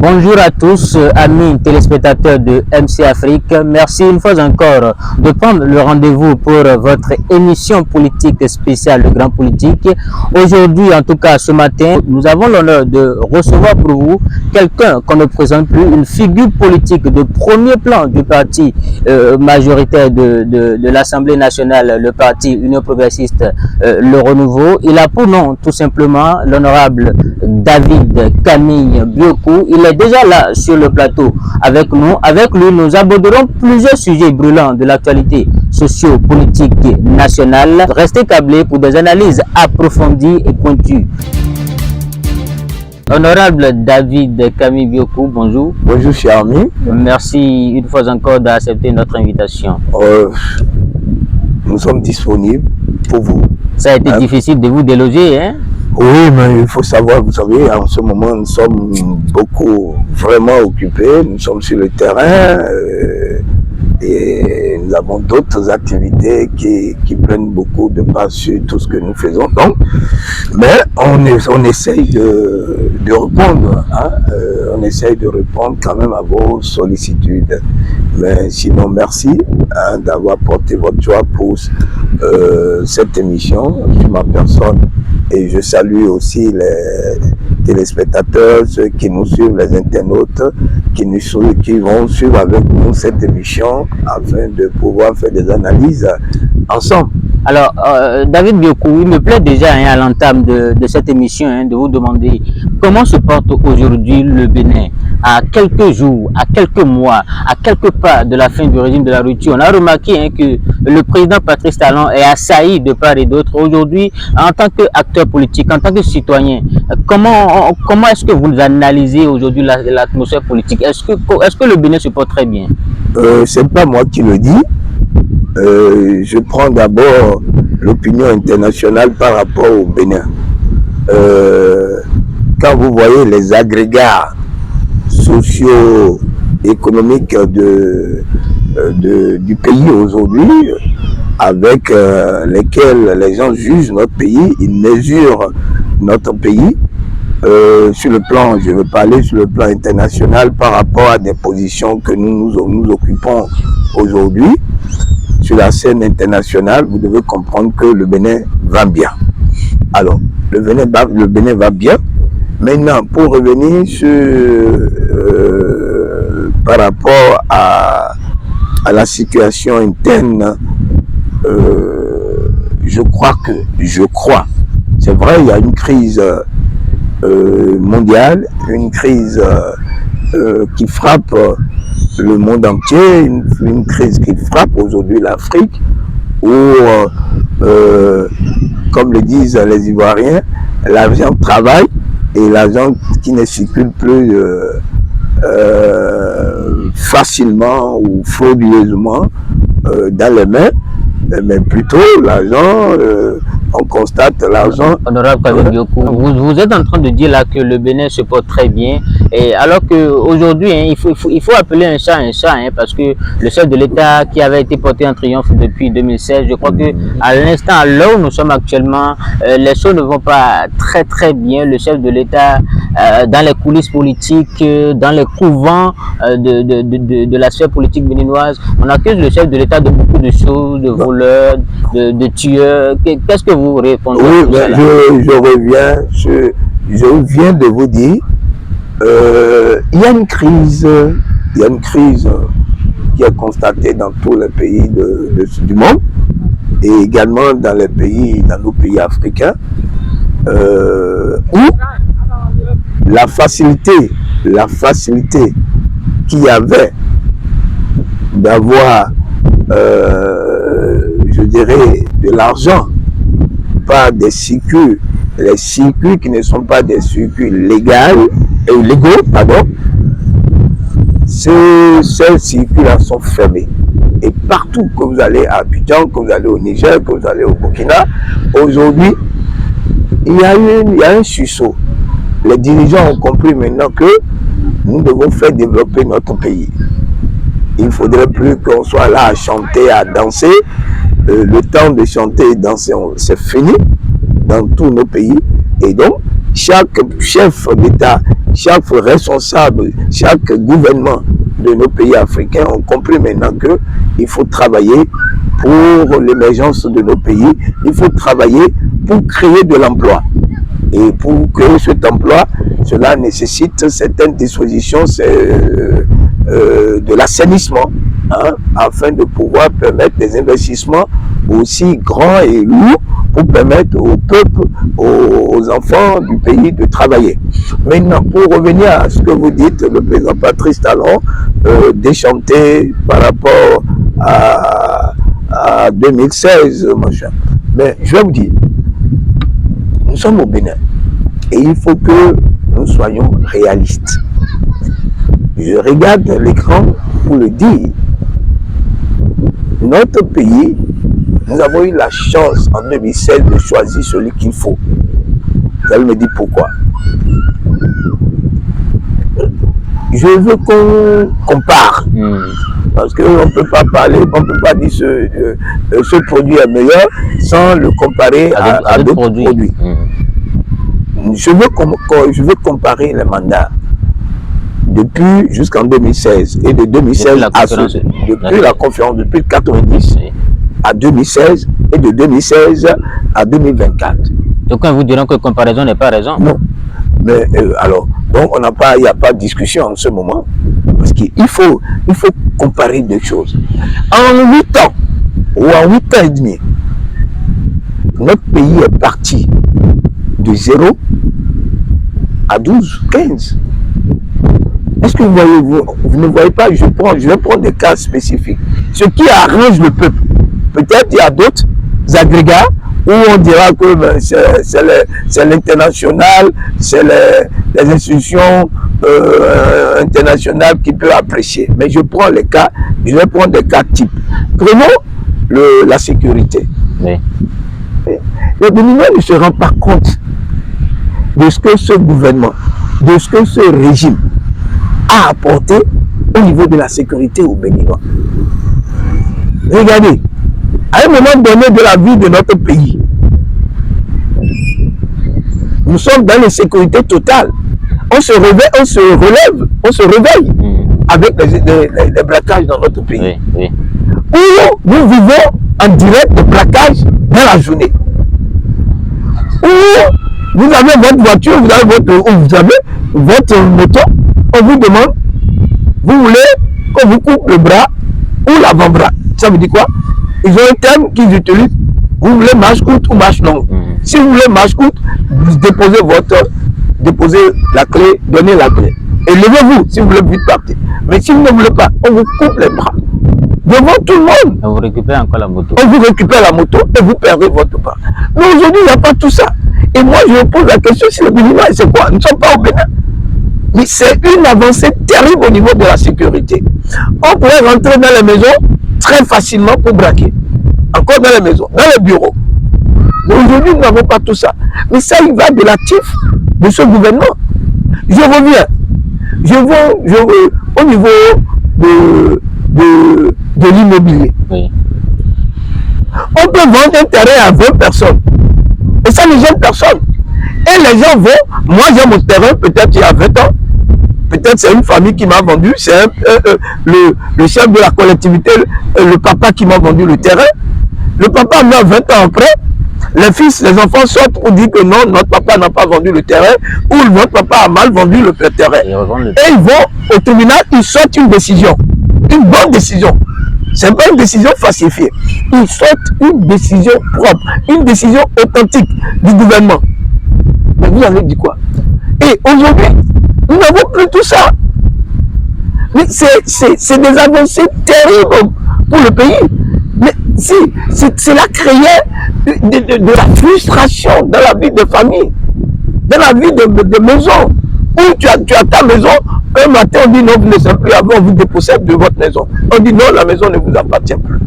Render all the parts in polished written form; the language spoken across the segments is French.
Bonjour à tous, amis téléspectateurs de MC Afrique. Merci une fois encore de prendre le rendez-vous pour votre émission politique spéciale de Grand Politique. Aujourd'hui, en tout cas ce matin, nous avons l'honneur de recevoir pour vous quelqu'un qu'on ne présente plus, une figure politique de premier plan du parti majoritaire de l'Assemblée nationale, le parti Union progressiste, le Renouveau. Il a pour nom tout simplement l'honorable David Camille Biokou. Il est déjà là sur le plateau avec nous. Avec lui, nous aborderons plusieurs sujets brûlants de l'actualité socio-politique nationale. Restez câblés pour des analyses approfondies et pointues. Honorable David Camille Biokou, bonjour. Bonjour, cher ami. Merci une fois encore d'accepter notre invitation. Nous sommes disponibles pour vous. Ça a été difficile de vous déloger, hein? Oui, mais il faut savoir, vous savez, en ce moment, nous sommes beaucoup vraiment occupés. Nous sommes sur le terrain et nous avons d'autres activités qui prennent beaucoup de part sur tout ce que nous faisons. Donc, mais on essaye de répondre. Hein? On essaye de répondre quand même à vos sollicitudes. Mais sinon, merci d'avoir porté votre choix pour cette émission sur ma personne. Et je salue aussi les téléspectateurs, ceux qui nous suivent, les internautes, qui vont suivre avec nous cette émission afin de pouvoir faire des analyses ensemble. Alors, David Biokou, il me plaît déjà à l'entame de cette émission de vous demander comment se porte aujourd'hui le Bénin à quelques jours, à quelques mois, à quelques pas de la fin du régime de la rupture. On a remarqué que le président Patrice Talon est assailli de part et d'autre. Aujourd'hui, en tant qu'acteur politique, en tant que citoyen, comment est-ce que vous analysez aujourd'hui l'atmosphère politique? Est-ce que le Bénin se porte très bien? C'est pas moi qui le dis. Je prends d'abord l'opinion internationale par rapport au Bénin. Quand vous voyez les agrégats socio-économiques du pays aujourd'hui, avec lesquels les gens jugent notre pays, ils mesurent notre pays sur le plan, je veux parler sur le plan international par rapport à des positions que nous occupons aujourd'hui. Sur la scène internationale, vous devez comprendre que le Bénin va bien. Alors, le Bénin va bien. Maintenant, pour revenir par rapport à la situation interne, je crois, c'est vrai, il y a une crise mondiale, une crise qui frappe le monde entier, une crise qui frappe aujourd'hui l'Afrique, où, comme le disent les Ivoiriens, l'argent travaille et l'argent qui ne circule plus facilement ou frauduleusement dans les mains, mais plutôt l'argent, on constate l'argent. Honorable David Biokou, vous êtes en train de dire là que le Bénin se porte très bien, et alors qu'aujourd'hui, il faut appeler un chat, parce que le chef de l'État qui avait été porté en triomphe depuis 2016, je crois que à l'instant, à l'heure où nous sommes actuellement, les choses ne vont pas très bien. Le chef de l'État, dans les coulisses politiques, dans les couvents de la sphère politique béninoise, on accuse le chef de l'État de beaucoup de choses, de voleurs, de tueurs. Qu'est-ce que vous répondez? Oui, mais je viens de vous dire, il y a une crise qui est constatée dans tous les pays du monde et également dans nos pays africains, où la facilité qu'il y avait d'avoir, je dirais, de l'argent par des circuits, les circuits qui ne sont pas des circuits légaux, pardon, ces circuits-là sont fermés. Et partout que vous allez à Abidjan, que vous allez au Niger, que vous allez au Burkina, aujourd'hui, il y a un sursaut. Les dirigeants ont compris maintenant que nous devons faire développer notre pays. Il ne faudrait plus qu'on soit là à chanter, à danser. Le temps de chanter et danser, c'est fini dans tous nos pays. Et donc, chaque chef d'État, chaque responsable, chaque gouvernement de nos pays africains ont compris maintenant qu'il faut travailler pour l'émergence de nos pays, il faut travailler pour créer de l'emploi. Et pour créer cet emploi, cela nécessite certaines dispositions de l'assainissement, hein, afin de pouvoir permettre des investissements aussi grands et lourds pour permettre au peuple, aux enfants du pays de travailler. Maintenant, pour revenir à ce que vous dites, le président Patrice Talon, déchanté par rapport à 2016, machin. Mais je vais vous dire, nous sommes au Bénin et il faut que nous soyons réalistes. Je regarde l'écran pour le dire. Notre pays, nous avons eu la chance en 2016 de choisir celui qu'il faut. Vous allez me dire pourquoi. Je veux qu'on compare. Parce qu'on ne peut pas parler, on ne peut pas dire ce produit est meilleur sans le comparer à d'autres produits. Je veux comparer les mandats depuis jusqu'en 2016 et de 2016 depuis la conférence, depuis 90 à 2016 et de 2016 à 2024. Donc quand vous direz que comparaison n'est pas raison. Non. Mais alors, donc il n'y a pas de discussion en ce moment. Parce qu'il faut comparer deux choses. En 8 ans, ou en 8 ans et demi, notre pays est parti de 0 à 12, 15. Est-ce que vous ne voyez pas, je vais prendre des cas spécifiques. Ce qui arrange le peuple. Peut-être il y a d'autres agrégats où on dira que c'est l'international, c'est les institutions internationales qui peuvent apprécier. Mais je prends les cas, je vais prendre des cas types. Prenons la sécurité. Oui. Le Béninois ne se rend pas compte de ce que ce gouvernement, de ce que ce régime a apporté au niveau de la sécurité au Béninois. Regardez, à un moment donné de la vie de notre pays, nous sommes dans l'insécurité totale. On se réveille avec les braquages dans notre pays. Oui. Où nous vivons en direct de braquage dans la journée. Où vous avez votre voiture, vous avez votre moto, on vous demande, vous voulez qu'on vous coupe le bras ou l'avant-bras. Ça veut dire quoi? Ils ont un terme qu'ils utilisent. Vous voulez marche courte ou marche longue. Si vous voulez marche courte, vous déposez la clé, donnez la clé. Et levez-vous si vous voulez vite partir. Mais si vous ne voulez pas, on vous coupe les bras. Devant tout le monde. On vous récupère encore la moto. On vous récupère la moto et vous perdez votre bras. Mais aujourd'hui, il n'y a pas tout ça. Et moi, je me pose la question si le Béninois, c'est quoi? Nous ne sommes pas au Bénin. Mais c'est une avancée terrible au niveau de la sécurité. On pourrait rentrer dans les maisons très facilement pour braquer. Encore dans les maisons, dans les bureaux. Mais aujourd'hui, nous n'avons pas tout ça. Mais ça, il va de l'actif de ce gouvernement. Je reviens. Je veux au niveau de l'immobilier. Oui. On peut vendre un terrain à 20 personnes. Et ça ne gêne personne. Et les gens vont, moi j'ai mon terrain peut-être il y a 20 ans. Peut-être c'est une famille qui m'a vendu, c'est le chef de la collectivité, le papa qui m'a vendu le terrain. Le papa meurt 20 ans après. Les fils, les enfants sortent pour dire que non, notre papa n'a pas vendu le terrain, ou notre papa a mal vendu le terrain. Et ils vont au tribunal, ils sortent une décision. Une bonne décision. C'est pas une décision falsifiée. Ils sortent une décision propre, une décision authentique du gouvernement. Mais vous avez dit quoi? Et aujourd'hui, nous n'avons plus tout ça. Mais c'est des avancées terribles pour le pays. Mais c'est la créer de la frustration dans la vie de famille, dans la vie de maison. Où tu as ta maison, un matin on dit non, vous ne savez plus avant, on vous dépossède de votre maison. On dit non, la maison ne vous appartient plus.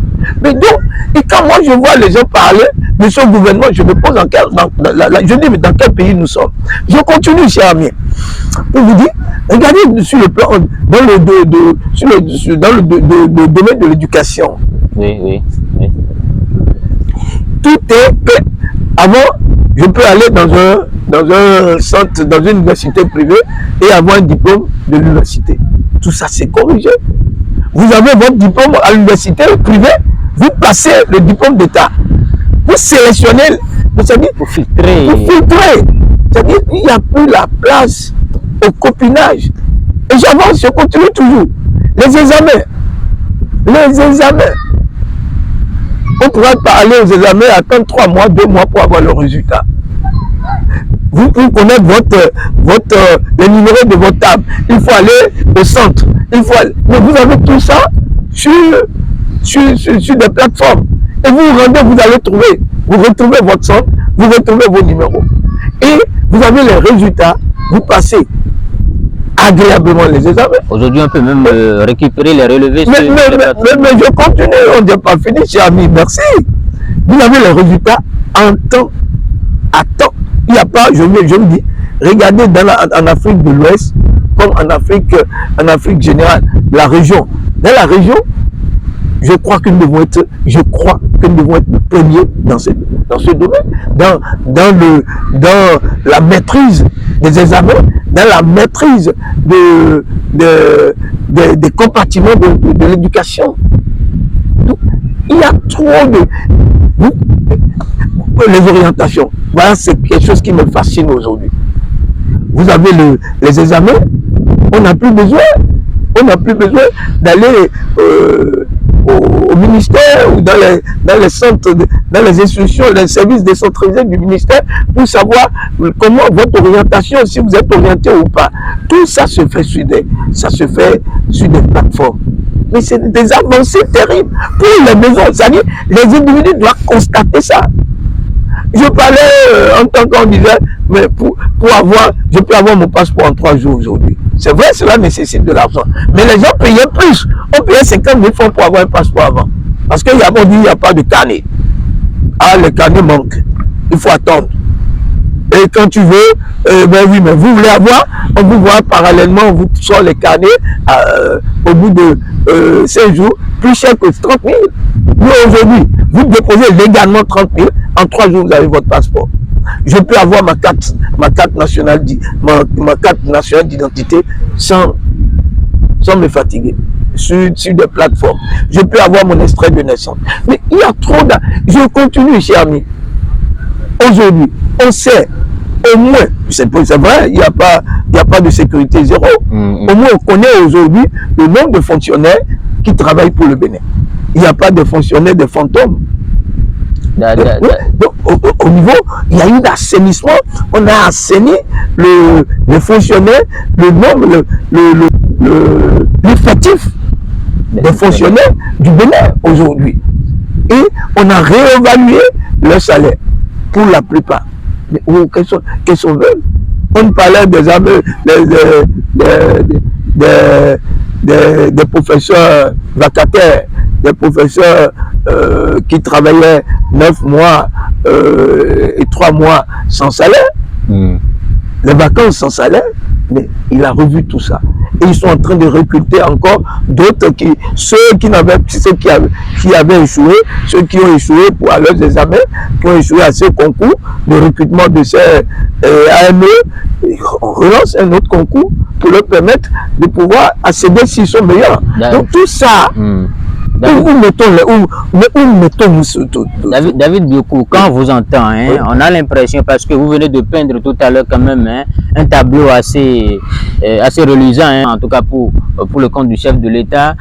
Mais donc, et quand moi je vois les gens parler de ce gouvernement, je me pose je dis mais dans quel pays nous sommes? Je continue, cher ami. Je vous dis, regardez sur le plan, dans le domaine de l'éducation. Oui. Tout est fait. Avant, je peux aller dans un centre, dans une université privée et avoir un diplôme de l'université. Tout ça, c'est corrigé. Vous avez votre diplôme à l'université privée, vous passez le diplôme d'État. Vous sélectionnez, Pour filtrer. C'est-à-dire qu'il n'y a plus la place au copinage. Et j'avance, je continue toujours. Les examens. On pourrait parler aux examens, attendre 3 mois, 2 mois pour avoir le résultat. Vous connaissez le numéro de votre table. Il faut aller au centre. Mais vous avez tout ça sur des plateformes. Et vous vous rendez, vous allez trouver. Vous retrouvez votre centre, vous retrouvez vos numéros. Et vous avez les résultats, vous passez agréablement les examens. Aujourd'hui, on peut même récupérer les relevés. Mais je continue, on n'est pas fini, cher ami, merci. Vous avez les résultats en temps, à temps. Il n'y a pas, je me dis, regardez en Afrique de l'Ouest, comme en Afrique générale, la région. Dans la région, je crois que nous devons être le premier dans ce domaine, dans la maîtrise des examens, dans la maîtrise des compartiments de l'éducation. Il y a trop de... Les orientations. Voilà, c'est quelque chose qui me fascine aujourd'hui. Vous avez les examens, on n'a plus besoin d'aller au ministère ou dans les centres, dans les institutions, les services décentralisés du ministère pour savoir comment votre orientation, si vous êtes orienté ou pas. Tout ça se fait sur des plateformes. Mais c'est des avancées terribles pour les maisons. C'est-à-dire, les individus doivent constater ça. Je parlais en tant qu'on disait, mais je peux avoir mon passeport en 3 jours aujourd'hui. C'est vrai, cela nécessite de l'argent. Mais les gens payaient plus. On payait 50 000 francs pour avoir un passeport avant. Parce qu'il n'y a pas de carnet. Ah, le carnet manque. Il faut attendre. Et quand tu veux, ben oui, mais vous voulez avoir, on vous voit parallèlement, on vous sort les carnets au bout de 5 jours, plus cher que 30 000. Nous, aujourd'hui, vous déposez légalement 30 000, en 3 jours, vous avez votre passeport. Je peux avoir ma carte nationale d'identité sans me fatiguer sur des plateformes. Je peux avoir mon extrait de naissance. Mais il y a trop de... Je continue, cher ami. Aujourd'hui, on sait, au moins, c'est vrai, il n'y a pas de sécurité zéro. Au moins, on connaît aujourd'hui le nombre de fonctionnaires qui travaillent pour le Bénin. Il n'y a pas de fonctionnaires, de fantômes. Donc, au niveau, il y a eu d'assainissement. On a assaini les fonctionnaires, le nombre, l'effectif des fonctionnaires du Bénin aujourd'hui. Et on a réévalué leur salaire pour la plupart. Mais quels sont eux? On parlait des professeurs vacataires, des professeurs qui travaillaient 9 mois et 3 mois sans salaire, les vacances sans salaire, mais il a revu tout ça. Et ils sont en train de recruter encore d'autres ceux qui avaient échoué, ceux qui ont échoué pour leurs examens, qui ont échoué à ces concours de recrutement de ces AME. On relance un autre concours pour leur permettre de pouvoir accéder s'ils sont meilleurs. Donc tout ça, où mettons-nous ce tout? David Biokou, quand on vous entend, oui, on a l'impression, parce que vous venez de peindre tout à l'heure quand même un tableau assez reluisant, en tout cas pour le compte du chef de l'État,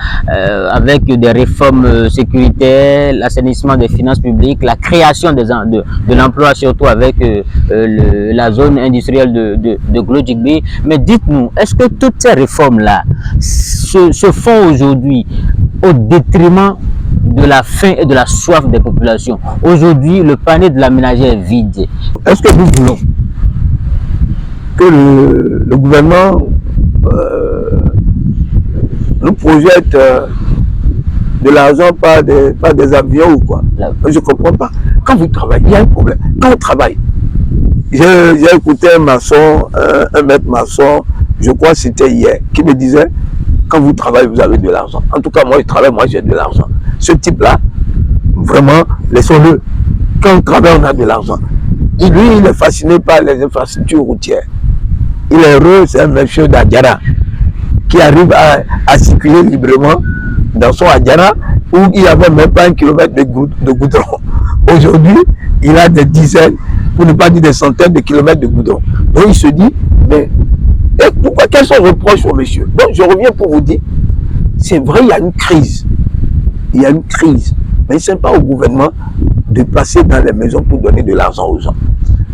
avec des réformes sécuritaires, l'assainissement des finances publiques, la création de l'emploi, surtout avec la zone industrielle de Glodjigbe. Mais dites-nous, est-ce que toutes ces réformes-là se font aujourd'hui au détriment de la faim et de la soif des populations? Aujourd'hui, le panier de la ménagère est vide. Est-ce que nous voulons que le gouvernement nous projette de l'argent, pas des avions ou quoi? Je ne comprends pas. Quand vous travaillez, il y a un problème. Quand on travaille, j'ai écouté un maçon, un maître maçon, je crois que c'était hier, qui me disait: quand vous travaillez, vous avez de l'argent. En tout cas, moi, je travaille, moi, j'ai de l'argent. Ce type-là, vraiment, laissons-le. Quand on travaille, on a de l'argent. Lui, il est fasciné par les infrastructures routières. Il est heureux, c'est un monsieur d'Adjara qui arrive à circuler librement dans son Adjara où il n'y avait même pas 1 kilomètre de goudron. Aujourd'hui, il a des dizaines, pour ne pas dire des centaines de kilomètres de goudron. Donc il se dit, mais pourquoi, quels sont les reproches au monsieur? Donc je reviens pour vous dire, c'est vrai, il y a une crise. Il y a une crise. Mais ce n'est pas au gouvernement de passer dans les maisons pour donner de l'argent aux gens.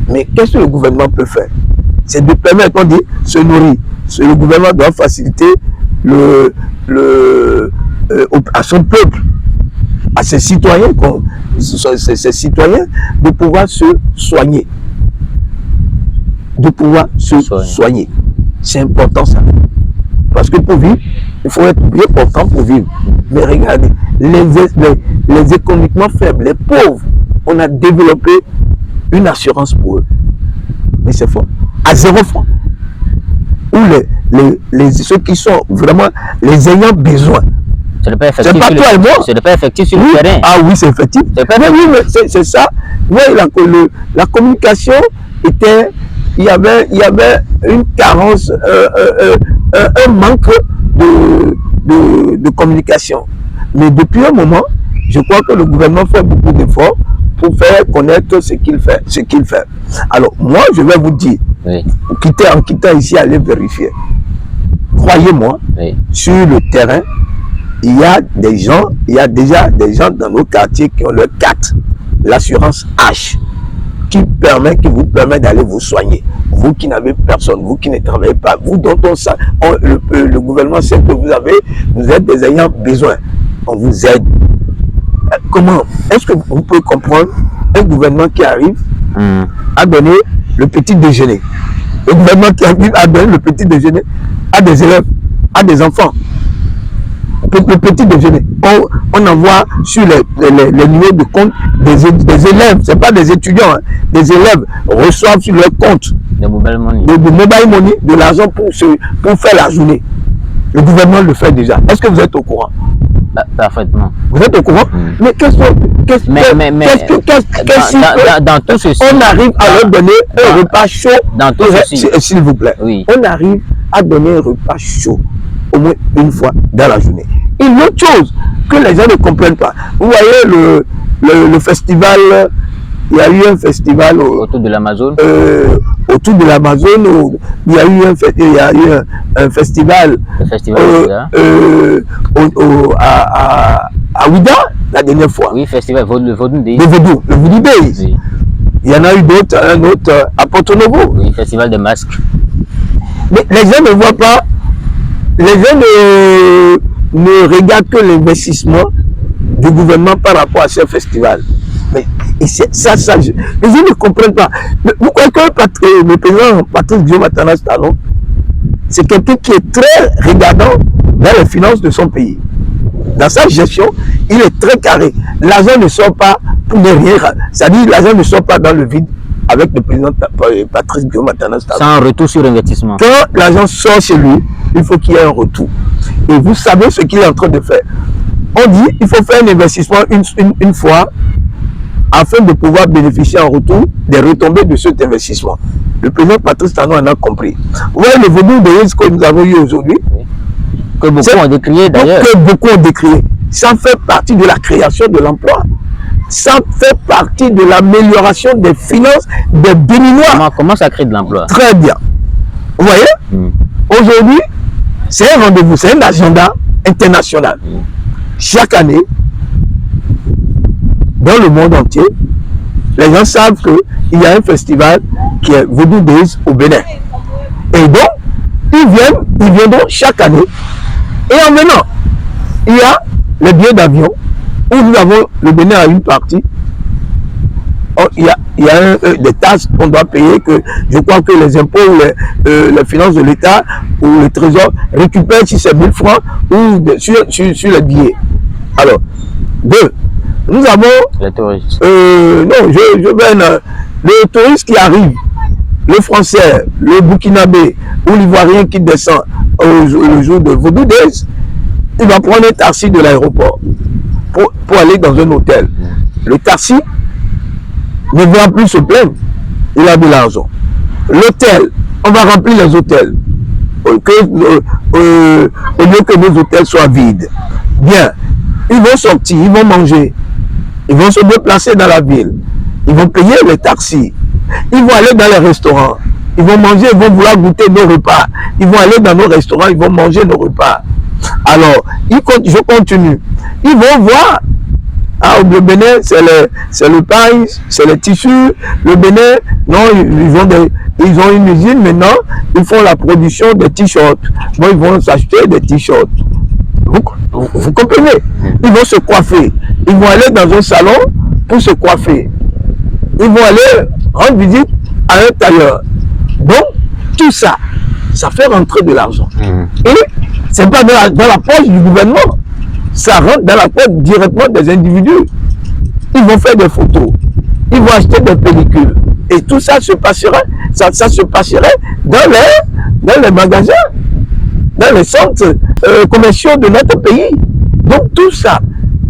Mais qu'est-ce que le gouvernement peut faire? C'est de permettre, on dit, se nourrir. Le gouvernement doit faciliter à son peuple, à ses citoyens, ses citoyens, de pouvoir se soigner. De pouvoir se soigner. C'est important ça. Parce que pour vivre, il faut être bien portant pour vivre. Mais regardez, les économiquement faibles, les pauvres, on a développé une assurance pour eux. Mais c'est faux. À 0 francs. Ou ceux qui sont vraiment les ayant besoin. Ce n'est pas effectif. C'est pas toi et moi. Ce n'est pas effectif sur le terrain. Ah oui, c'est effectif. Oui, c'est ça. Oui, la communication était. Il y avait une carence, un manque de communication. Mais depuis un moment, je crois que le gouvernement fait beaucoup d'efforts pour faire connaître ce qu'il fait. Alors, moi, je vais vous dire, oui, en quittant ici, allez vérifier. Croyez-moi, oui, sur le terrain, il y a déjà des gens dans nos quartiers qui ont le 4, l'assurance H, qui vous permet d'aller vous soigner. Vous qui n'avez personne, vous qui ne travaillez pas, vous dont le gouvernement sait que vous êtes des ayants besoin. On vous aide. Comment? Est-ce que vous pouvez comprendre un gouvernement qui arrive à donner le petit déjeuner? Le gouvernement qui arrive à donner le petit déjeuner à des élèves, à des enfants. Le petit déjeuner. On envoie sur les niveaux de compte des élèves, ce n'est pas des étudiants, hein, des élèves reçoivent sur leur compte de mobile money, de l'argent pour faire la journée. Le gouvernement le fait déjà. Est-ce que vous êtes au courant? Parfaitement. Vous êtes au courant? Mais dans tout ceci, on arrive à leur donner un repas chaud. Dans tout ceci, s'il vous plaît, oui, on arrive à donner un repas chaud au moins une fois dans la journée. Et l'autre chose que les gens ne comprennent pas, vous voyez le festival, il y a eu un festival autour de l'Amazone. Autour de l'Amazone, il y a eu un festival, à Ouida la dernière fois. Oui, festival le Vaudou Day. Le Vaudou Day. Oui. Il y en a eu d'autres, un autre à Porto Novo. Oui, festival des masques. Mais les gens ne voient pas, les gens ne regardent que l'investissement du gouvernement par rapport à ce festival. Mais les gens ne comprennent pas. Mais vous croyez que le président Patrice Guillaume Atanas Talon, c'est quelqu'un qui est très regardant dans les finances de son pays. Dans sa gestion, il est très carré. L'argent ne sort pas pour ne rien. C'est-à-dire l'argent ne sort pas dans le vide avec le président Patrice Guillaume Atanas Talon. Sans retour sur investissement. Quand l'argent sort chez lui, il faut qu'il y ait un retour. Et vous savez ce qu'il est en train de faire. On dit qu'il faut faire un investissement une fois afin de pouvoir bénéficier en retour des retombées de cet investissement. Le président Patrice Talon en a compris. Vous voyez le Vaudou de risque que nous avons eu aujourd'hui, que beaucoup ont décrié d'ailleurs. Que beaucoup ont décrié. Ça fait partie de la création de l'emploi. Ça fait partie de l'amélioration des finances des Béninois. Comment ça crée de l'emploi? Très bien. Vous voyez, aujourd'hui, c'est un rendez-vous, c'est un agenda international. Chaque année, dans le monde entier, les gens savent qu'il y a un festival qui est Vaudou Days au Bénin. Et donc, ils viendront chaque année. Et en venant, il y a les billets d'avion où nous avons le Bénin à une partie. Il y a des taxes qu'on doit payer, que je crois que les impôts ou les finances de l'État ou le Trésor récupèrent si c'est 1000 francs ou sur les billets. Alors, deux, nous avons les touristes. Le touriste qui arrive, le Français, le Burkinabé ou l'Ivoirien qui descend le jour de Vaudou Days, il va prendre un taxi de l'aéroport pour aller dans un hôtel. Le taxi ne va plus se plaindre il a de l'argent. L'hôtel, on va remplir les hôtels. Au lieu que nos hôtels soient vides. Bien, ils vont sortir, ils vont manger, ils vont se déplacer dans la ville, ils vont payer les taxis, ils vont aller dans les restaurants, ils vont manger, ils vont vouloir goûter nos repas, ils vont aller dans nos restaurants, ils vont manger nos repas. Alors, je continue, ils vont voir. Ah, le Bénin, c'est le pain, c'est les tissus. Le Bénin, non, ils ont une usine maintenant, ils font la production de t-shirts. Bon, ils vont s'acheter des t-shirts. Vous comprenez? Ils vont se coiffer. Ils vont aller dans un salon pour se coiffer. Ils vont aller rendre visite à un tailleur. Donc, tout ça, ça fait rentrer de l'argent. Et c'est pas dans la poche du gouvernement. Ça rentre dans la poche directement des individus. Ils vont faire des photos, ils vont acheter des pellicules. Et tout ça se passerait, ça se passerait dans les magasins, dans les centres commerciaux de notre pays. Donc tout ça,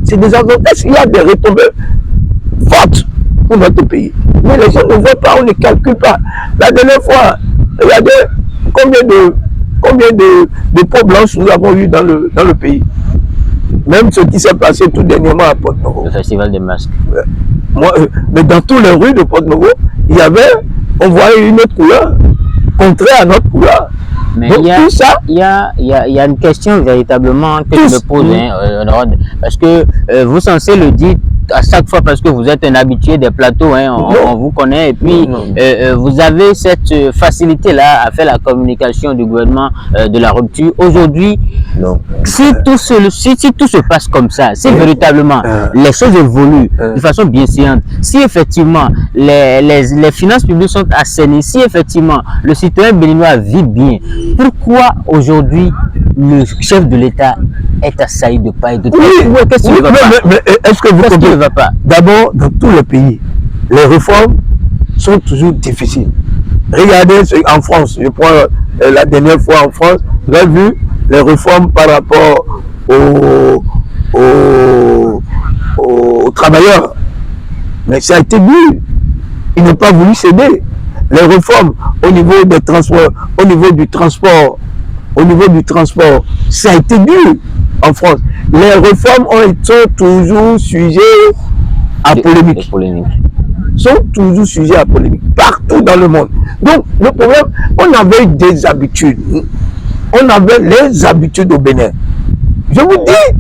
c'est des avantages. Il y a des retombées fortes pour notre pays. Mais les gens ne voient pas, on ne calcule pas. La dernière fois, regardez combien de peaux blanches nous avons eu dans le pays. Même ce qui s'est passé tout dernièrement à Porto-Novo. Le festival des masques. Mais dans toutes les rues de Porto-Novo, on voyait une autre couleur, contraire à notre couleur. Mais donc, tout ça, il y a une question véritablement que je me pose, parce que vous censez le dire à chaque fois parce que vous êtes un habitué des plateaux, on vous connaît, et puis vous avez cette facilité-là à faire la communication du gouvernement de la rupture. Aujourd'hui, si tout se passe comme ça, si véritablement les choses évoluent de façon bien sciente, si effectivement les finances publiques sont assainies, si effectivement le citoyen béninois vit bien, pourquoi aujourd'hui le chef de l'État est assailli de paille de qu'est-ce qui ne va pas? Mais est-ce que vous comprenez? D'abord, dans tous les pays, les réformes sont toujours difficiles. Regardez en France, je prends la dernière fois en France, vous avez vu les réformes par rapport aux travailleurs. Mais ça a été dur. Ils n'ont pas voulu céder. Les réformes au niveau des transports, au niveau du transport, ça a été dur en France. Les réformes sont toujours sujets à polémique. Sont toujours sujets à polémique, partout dans le monde. Donc, le problème, on avait des habitudes. On avait les habitudes au Bénin. Je vous dis,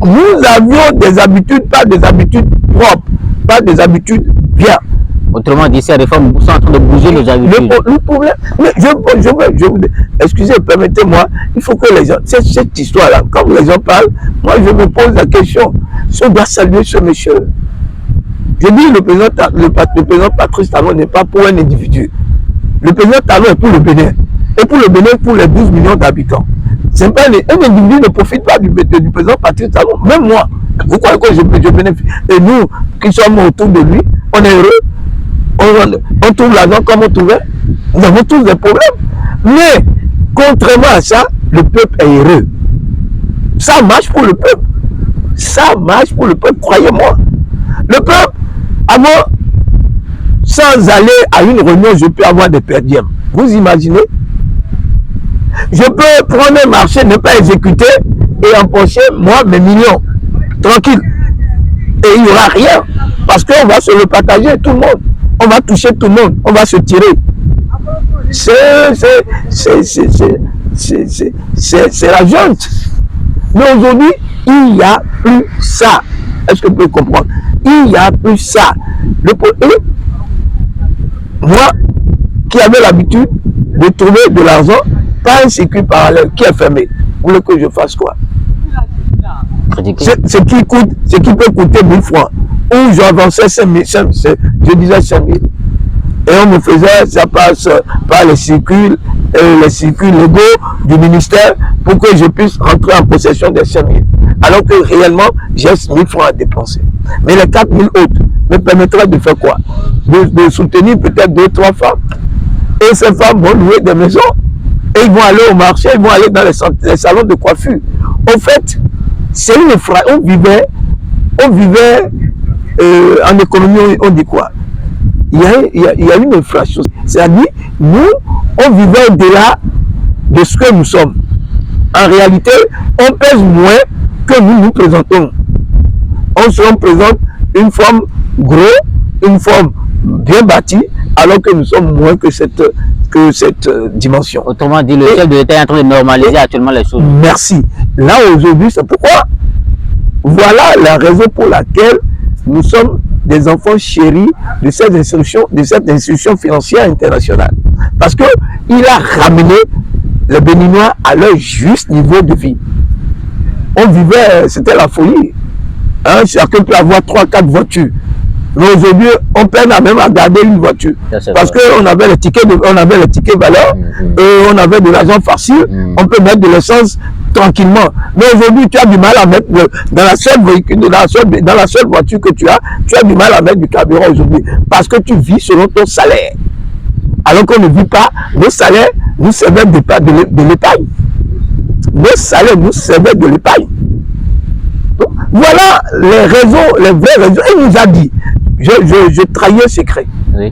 nous avions des habitudes, pas des habitudes propres, pas des habitudes bien. Autrement dit, ces réformes sont en train de bouger nos habitudes. Le problème, mais excusez, permettez-moi, il faut que les gens, cette histoire-là, quand les gens parlent, moi je me pose la question, si on doit saluer ce monsieur. Je dis, le président Patrice Talon n'est pas pour un individu. Le président Talon est pour le Bénin. Et pour le Bénin, pour les 12 millions d'habitants. C'est pas un individu ne profite pas du président Patrice Talon. Même moi, vous croyez que je bénéficie. Et nous, qui sommes autour de lui, on est heureux. On trouve l'argent comme on trouvait. Nous avons tous des problèmes. Mais, contrairement à ça, le peuple est heureux. Ça marche pour le peuple. Ça marche pour le peuple, croyez-moi. Le peuple, avant, sans aller à une réunion, je peux avoir des perdièmes. Vous imaginez? Je peux prendre un marché, ne pas exécuter et empocher, moi, mes millions. Tranquille. Et il n'y aura rien. Parce qu'on va se le partager, tout le monde. On va toucher tout le monde. On va se tirer. C'est la junte. Mais aujourd'hui, il n'y a plus ça. Est-ce que vous pouvez comprendre? Il n'y a plus ça. Moi, qui avais l'habitude de trouver de l'argent, pas un circuit parallèle qui est fermé. Vous voulez que je fasse quoi? Ce qui peut coûter 1000 francs. Ou j'avançais 5 000, je disais 5 000. Et on me faisait, ça passe par les circuits légaux du ministère pour que je puisse rentrer en possession des 5 000. Alors que réellement, j'ai 1000 francs à dépenser. Mais les 4 000 autres me permettraient de faire quoi? De soutenir peut-être 2-3 femmes. Et ces femmes vont louer des maisons. Et ils vont aller au marché, ils vont aller dans les salons de coiffure. En fait, c'est une effraie. On vivait en économie, on dit quoi? il y a une inflation. C'est-à-dire, nous, on vivait au-delà de ce que nous sommes. En réalité, on pèse moins que nous nous présentons. On se présente une forme gros, une forme bien bâtie, alors que nous sommes moins que cette dimension. Autrement dit, le chef de l'État est en train de normaliser actuellement les choses. Merci. Là, aujourd'hui, c'est pourquoi. Voilà la raison pour laquelle nous sommes des enfants chéris de cette institution financière internationale. Parce qu'il a ramené les Béninois à leur juste niveau de vie. On vivait, c'était la folie. Hein, chacun peut avoir 3-4 voitures. Mais aujourd'hui, on peine même à garder une voiture. Parce qu'on avait les tickets valeur, et on avait de l'argent facile, on peut mettre de l'essence tranquillement. Mais aujourd'hui, tu as du mal à mettre dans la seule voiture que tu as du mal à mettre du carburant aujourd'hui. Parce que tu vis selon ton salaire. Alors qu'on ne vit pas, nos salaires nous servaient de l'épargne. Nos salaires nous servaient de l'épargne. Voilà les raisons, les vraies raisons. Il nous a dit, je trahis un secret. Oui.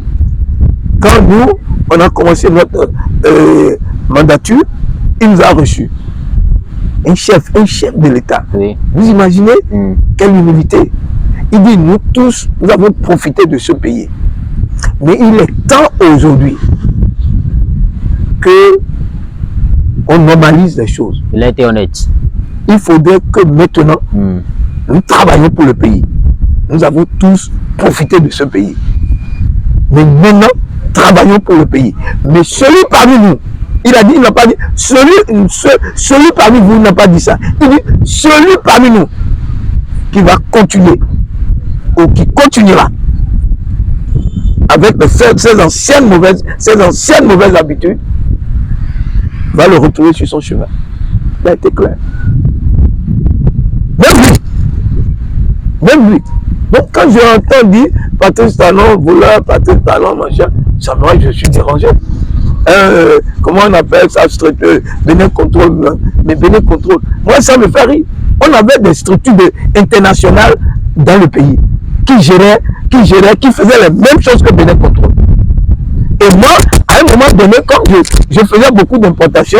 Quand nous, on a commencé notre mandature, il nous a reçus. Un chef de l'État. Oui. Vous imaginez quelle humilité. Il dit, nous tous, nous avons profité de ce pays. Mais il est temps aujourd'hui que on normalise les choses. Il a été honnête. Il faudrait que maintenant, nous travaillions pour le pays. Nous avons tous profité de ce pays. Mais maintenant, travaillons pour le pays. Mais celui parmi nous, il a dit, il n'a pas dit, celui parmi vous n'a pas dit ça. Il dit, celui parmi nous qui va continuer, ou qui continuera avec ses anciennes mauvaises habitudes, va le retrouver sur son chemin. Il a été clair. Même lui. Donc quand j'entends dire Patrice Talon, voleur, Patrice Talon, machin, ça moi je suis dérangé. Comment on appelle ça, Bénin Contrôle, mais Bénin Contrôle, moi ça me fait rire. On avait des structures internationales dans le pays qui géraient, qui faisaient les mêmes choses que Bénin Contrôle. Et moi, à un moment donné, quand je faisais beaucoup d'importations,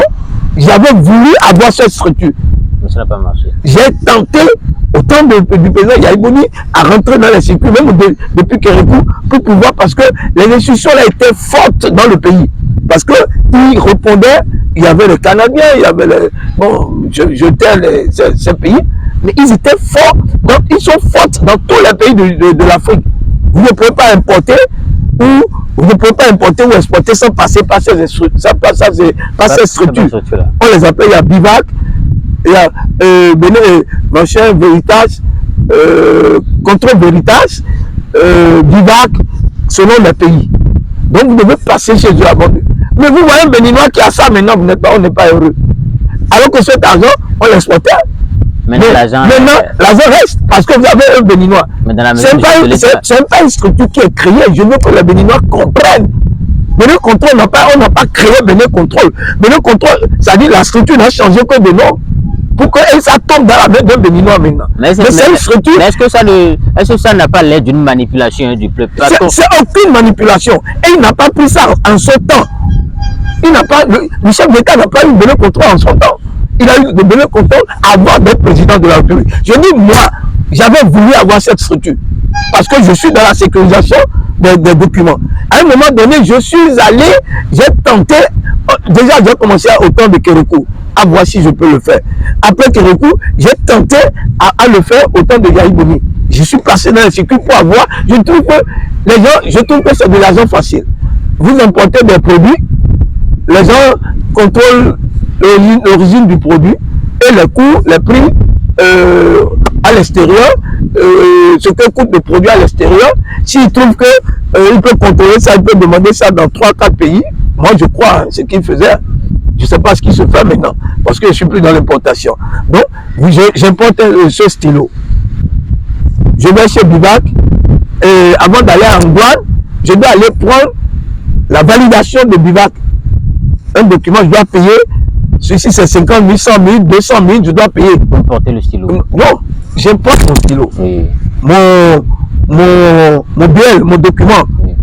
j'avais voulu avoir cette structure. Mais ça n'a pas marché. J'ai tenté, au temps du président Yaïbouni, à rentrer dans les circuits, même depuis Kérékou, pour pouvoir, parce que les institutions là étaient fortes dans le pays. Parce qu'ils répondaient, il y avait les Canadiens, il y avait les... Bon, je tais ces pays, mais ils étaient forts, donc ils sont forts dans tous les pays de l'Afrique. Vous ne pouvez pas importer ou exporter sans passer par ces structures. On les appelle, il y a Bivac, il y a machin, Veritas, Contrôle Veritas, Bivac, selon les pays. Donc vous devez passer chez eux avant. Mais vous voyez un Béninois qui a ça maintenant, on n'est pas heureux. Alors que cet argent, on l'exploitait. Maintenant, l'argent reste parce que vous avez un Béninois. Ce n'est pas une structure qui est créée. Je veux que les Béninois comprennent. Bénin Contrôle, on n'a pas créé Bénin Contrôle. Bénin Contrôle, ça dit la structure n'a changé que de nom. Pourquoi ça tombe dans la main d'un Béninois maintenant? Mais c'est une structure. Mais est-ce que ça n'a pas l'air d'une manipulation du peuple? C'est aucune manipulation. Et il n'a pas pris ça en son temps. Le chef d'État n'a pas eu Bénin Contrôle en son temps. Il a eu de Bénin Contrôle avant d'être président de la République. Je dis, moi, j'avais voulu avoir cette structure. Parce que je suis dans la sécurisation des documents. À un moment donné, je suis allé, j'ai tenté, déjà j'ai commencé au temps de Kérékou, à voir si je peux le faire. Après Kérékou, j'ai tenté à le faire au temps de Yaïbouni. Je suis passé dans les circuits pour avoir, je trouve que c'est de l'argent facile. Vous importez des produits, les gens contrôlent l'origine du produit et les coûts, les prix à l'extérieur, ce que coûte le produit à l'extérieur. S'il trouve qu'il peut contrôler ça, il peut demander ça dans 3-4 pays. Moi, je crois ce qu'il faisait. Je ne sais pas ce qui se fait maintenant, parce que je ne suis plus dans l'importation. Donc, j'importe ce stylo. Je vais chez Bivac, et avant d'aller en douane, je dois aller prendre la validation de Bivac. Un document, je dois payer. Ceci, c'est 50 000, 100 000, 200 000, je dois payer. Vous importez le stylo? Non, j'importe mon stylo. Oui. Mon document. Oui.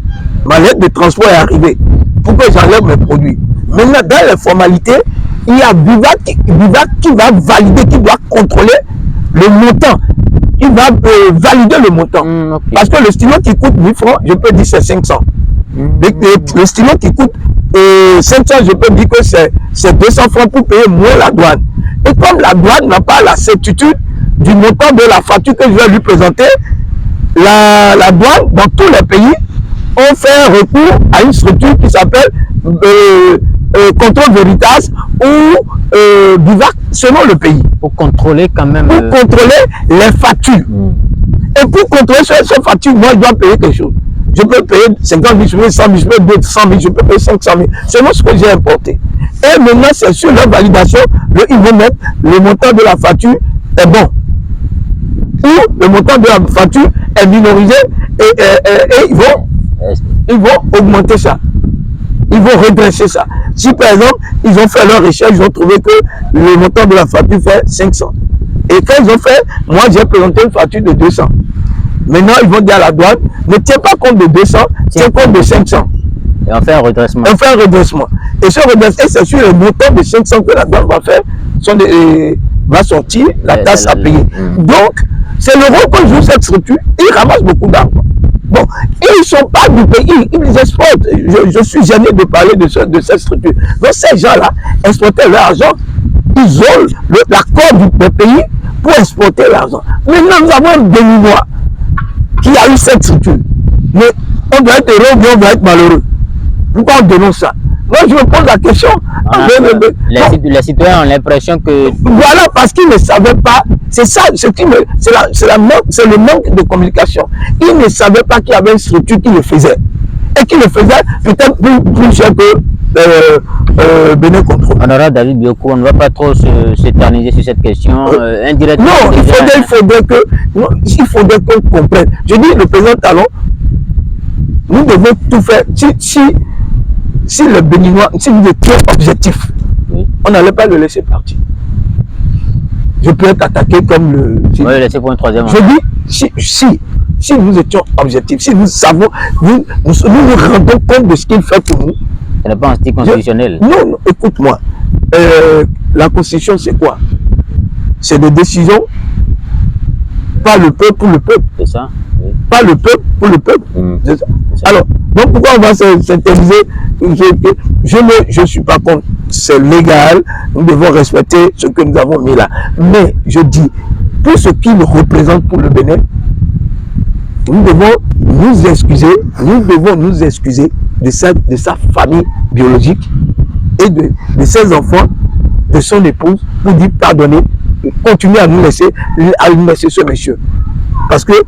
ma lettre de transport est arrivée pour que j'enlève mes produits. Maintenant, dans les formalités, il y a Bivac qui va valider, qui doit contrôler le montant. Il va valider le montant. Okay. Parce que le stylo qui coûte 1000 francs, je peux dire c'est 500. Le stylo qui coûte 500, je peux dire que c'est 200 francs pour payer moins la douane. Et comme la douane n'a pas la certitude du montant de la facture que je vais lui présenter, la douane, dans tous les pays, on fait un recours à une structure qui s'appelle Contrôle Veritas ou Bivac, selon le pays. Pour contrôler quand même. Pour contrôler les factures. Et pour contrôler ces factures, moi, je dois payer quelque chose. Je peux payer 50 000, je peux payer 100 000, je peux payer 200 000, je peux payer 500 000. Selon ce que j'ai importé. Et maintenant, c'est sur leur validation, ils vont mettre le montant de la facture est bon. Ou le montant de la facture est minorisé et ils vont augmenter ça. Ils vont redresser ça. Si par exemple, ils ont fait leur recherche, ils ont trouvé que le montant de la facture fait 500. Et quand ils ont fait, moi j'ai présenté une facture de 200. Maintenant, ils vont dire à la douane, ne tiens pas compte de 200, tiens compte de 500. Et on fait un redressement. On fait un redressement. Et ce redressement, c'est sur le montant de 500 que la douane va faire, va sortir la taxe à payer. Donc, c'est le rôle que joue cette structure. Ils ramassent beaucoup d'argent. Bon, ils ne sont pas du pays, ils exportent. Je suis gêné de parler de cette structure. Donc, ces gens-là exportaient leur argent. Ils ont l'accord du pays pour exporter l'argent. Maintenant, nous avons un Béninois qui a eu cette structure. Mais on doit être heureux ou bien on doit être malheureux. Pourquoi on dénonce ça? Moi, je me pose la question. Les citoyens ont l'impression que... Voilà, parce qu'ils ne savaient pas. C'est ça, c'est le manque de communication. Ils ne savaient pas qu'il y avait une structure qui le faisait. Et qui le faisait peut-être plus cher que Bénin Contrôle. Honorable David Biokou, on ne va pas trop s'éterniser sur cette question. Indirectement. Non, il faudrait qu'on comprenne. Je dis, le président Talon, nous devons tout faire. Si le Béninois, si nous étions objectifs, oui, on n'allait pas le laisser partir. Je peux être attaqué comme le... On va le laisser pour un troisième. Je dis, si nous étions objectifs, si nous savons, nous rendons compte de ce qu'il fait pour nous. Ce n'est pas anticonstitutionnel. Non, écoute-moi. La Constitution, c'est quoi? C'est des décisions, pas le peuple pour le peuple. C'est ça. Oui. Pas le peuple pour le peuple. C'est ça. Alors, donc pourquoi on va s'interdire? Je ne suis pas contre. C'est légal. Nous devons respecter ce que nous avons mis là. Mais je dis, pour ce qu'il représente pour le Bénin, nous devons nous excuser. Nous devons nous excuser de sa famille biologique et de ses enfants, de son épouse, pour dire pardonner, continuer à nous laisser ce monsieur. Parce qu'il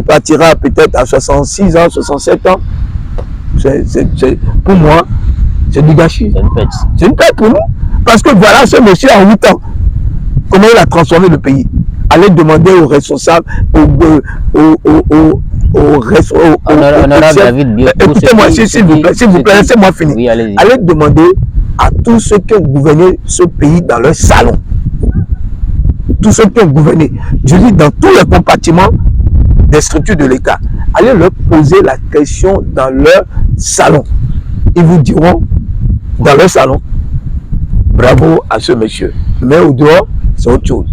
partira peut-être à 66 ans, 67 ans. Pour moi, c'est du gâchis. C'est une perte pour nous. Parce que voilà, ce monsieur a 8 ans. Comment il a transformé le pays? Allez demander aux responsables, Honorable David Biokou, écoutez-moi, s'il vous plaît, laissez-moi finir. Oui, allez demander à tous ceux qui ont gouverné ce pays dans leur salon. Tous ceux qui ont gouverné, je dis dans tous les compartiments des structures de l'État, allez leur poser la question dans leur salon. Ils vous diront dans leur salon, bravo à ce monsieur. Mais au dehors, c'est autre chose.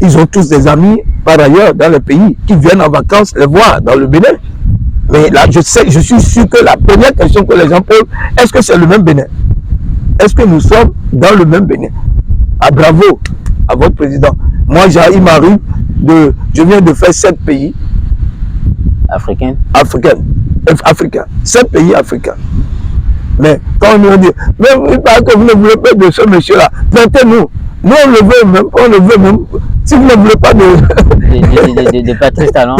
Ils ont tous des amis, par ailleurs, dans le pays, qui viennent en vacances les voir dans le Bénin. Mais là, je suis sûr que la première question que les gens posent, est-ce que c'est le même Bénin? Est-ce que nous sommes dans le même Bénin? Ah, bravo à votre président. Moi, il m'arrive je viens de faire 7 pays africains. 7 pays africains. Mais quand on nous dit, mais il paraît que vous ne voulez pas de ce monsieur-là, traitez-nous. Nous, on le veut même. Si vous ne voulez pas de